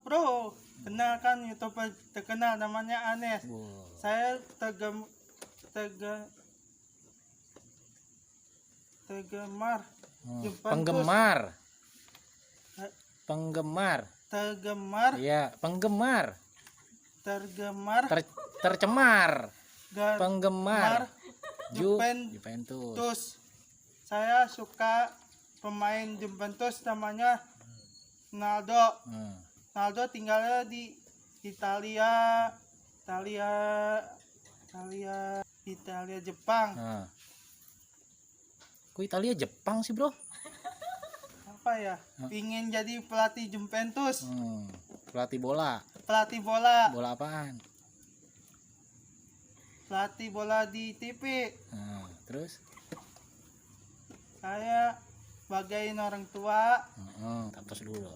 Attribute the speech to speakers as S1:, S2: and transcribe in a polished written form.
S1: Bro, kenalkan YouTuber terkenal namanya Anes.
S2: Wow.
S1: Saya tergemar Juventus.
S2: Penggemar.
S1: Eh,
S2: Penggemar.
S1: tergemar
S2: Iya, penggemar.
S1: tergemar
S2: Tercemar.
S1: Gemar
S2: Penggemar
S1: Juventus.
S2: Juventus.
S1: Saya suka pemain Juventus namanya Ronaldo. Ronaldo tinggalnya di Italia, Jepang.
S2: Kok Italia Jepang sih, Bro?
S1: Apa ya? Pingin jadi pelatih Juventus.
S2: Pelatih bola.
S1: Pelatih bola.
S2: Bola apaan?
S1: Pelatih bola di TV.
S2: Terus?
S1: Saya bagain orang tua.
S2: Tos dulu.